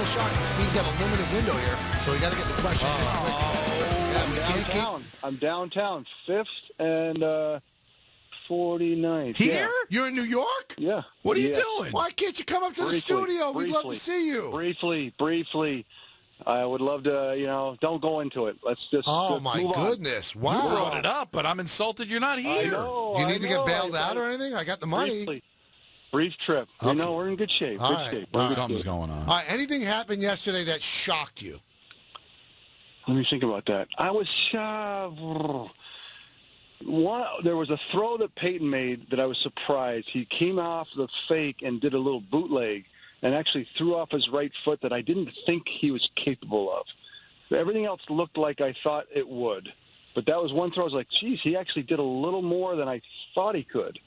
little shocking. Steve's got a limited window here, so we got to get the questions in quick. Yeah, we can't keep... I'm downtown, 5th and 49th. Here? Yeah. You're in New York? Yeah. What are you doing? Why can't you come up to the studio? We'd love to see you. Briefly. I would love to, don't go into it. Let's just my move on. goodness. Wow. You brought it up, but I'm insulted you're not here. I know, Do you need to get bailed out or anything? I got the money. Briefly. Brief trip. Okay. We're in good shape. All Good right. shape. Something's going on. All right, anything happened yesterday that shocked you? Let me think about that. I was there was a throw that Peyton made that I was surprised. He came off the fake and did a little bootleg and actually threw off his right foot that I didn't think he was capable of. Everything else looked like I thought it would. But that was one throw. I was like, geez, he actually did a little more than I thought he could.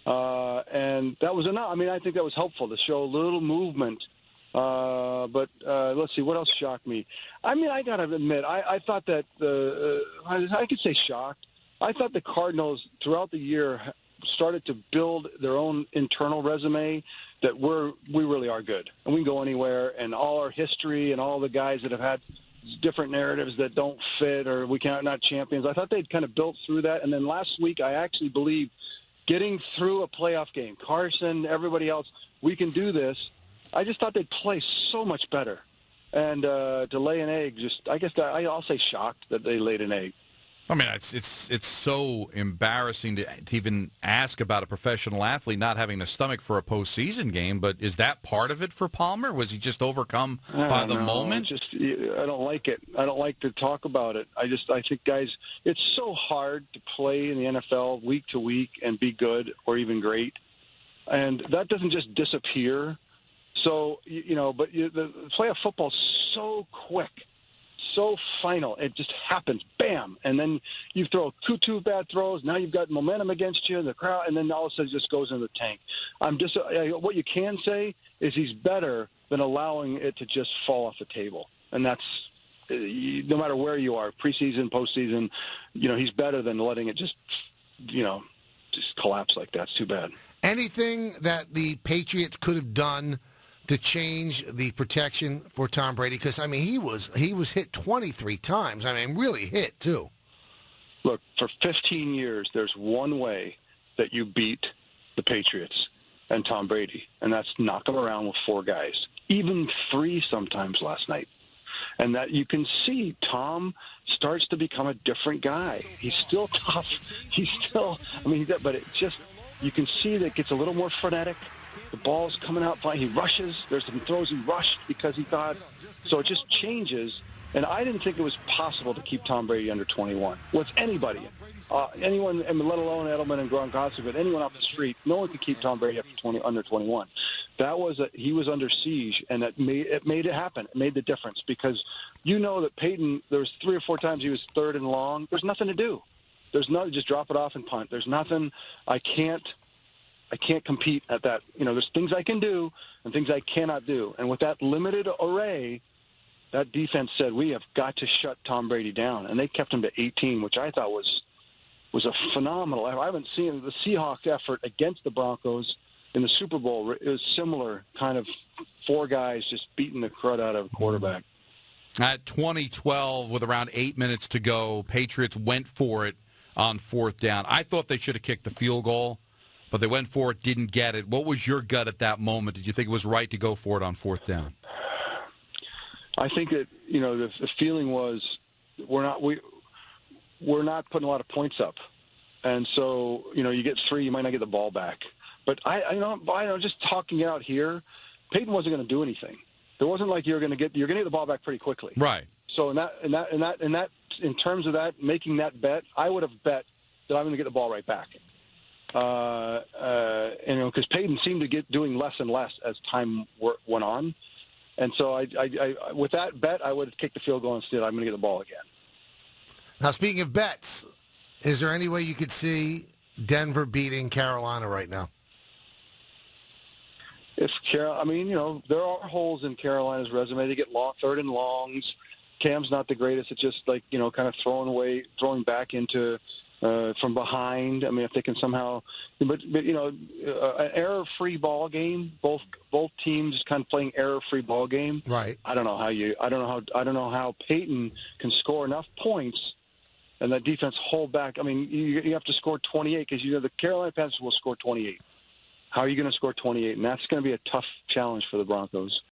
And that was enough. I mean, I think that was helpful to show a little movement. But let's see, what else shocked me? I mean, I got to admit, I thought that I could say shocked. I thought the Cardinals throughout the year started to build their own internal resume that we really are good. And we can go anywhere, and all our history and all the guys that have had different narratives that don't fit or we can't not champions. I thought they'd kind of built through that. And then last week, I actually believe getting through a playoff game, Carson, everybody else, we can do this. I just thought they'd play so much better. And to lay an egg, I'll say shocked that they laid an egg. I mean, it's so embarrassing to even ask about a professional athlete not having the stomach for a postseason game, but is that part of it for Palmer? Was he just overcome by the moment? I don't like it. I don't like to talk about it. I think, guys, it's so hard to play in the NFL week to week and be good or even great. And that doesn't just disappear. So, but the playoff football is so quick. So final. It just happens. Bam. And then you throw two bad throws. Now you've got momentum against you, the crowd, and then all of a sudden it just goes in the tank. What you can say is he's better than allowing it to just fall off the table. And that's no matter where you are, preseason, postseason, he's better than letting it just collapse like that. It's too bad. Anything that the Patriots could have done to change the protection for Tom Brady? Because, I mean, he was hit 23 times. I mean, really hit, too. Look, for 15 years, there's one way that you beat the Patriots and Tom Brady, and that's knock them around with 4 guys, even 3 sometimes last night. And that you can see Tom starts to become a different guy. He's still tough. But it just, you can see that it gets a little more frenetic. The ball's coming out fine. He rushes. There's some throws he rushed because he thought. So it just changes. And I didn't think it was possible to keep Tom Brady under 21 with anybody. Anyone, and let alone Edelman and Gronkowski, but anyone off the street, no one could keep Tom Brady under 21. He was under siege, and it made it happen. It made the difference because that Peyton, there was 3 or 4 times he was third and long. There's nothing to do. There's nothing. Just drop it off and punt. There's nothing. I can't compete at that. There's things I can do and things I cannot do. And with that limited array, that defense said, we have got to shut Tom Brady down. And they kept him to 18, which I thought was a phenomenal effort. I haven't seen the Seahawks effort against the Broncos in the Super Bowl. It was similar, kind of 4 guys just beating the crud out of a quarterback. At 2012, with around 8 minutes to go, Patriots went for it on 4th down. I thought they should have kicked the field goal, but they went for it, didn't get it. What was your gut at that moment? Did you think it was right to go for it on 4th down? I think that, the feeling was we're not putting a lot of points up. And so, you get 3, you might not get the ball back. But I know just talking it out here, Peyton wasn't going to do anything. It wasn't like you're going to get the ball back pretty quickly. Right. So in terms of that, making that bet, I would have bet that I'm going to get the ball right back. Because Peyton seemed to get doing less and less as time went on. And so I with that bet, I would have kicked the field goal instead. I'm going to get the ball again. Now, speaking of bets, is there any way you could see Denver beating Carolina right now? There are holes in Carolina's resume. They get 3rd and longs. Cam's not the greatest. It's just kind of throwing back into from behind. I mean, if they can somehow, but an error-free ball game. Both teams kind of playing error-free ball game. Right. I don't know how Peyton can score enough points, and that defense hold back. I mean, you have to score 28 because the Carolina Panthers will score 28. How are you going to score 28? And that's going to be a tough challenge for the Broncos.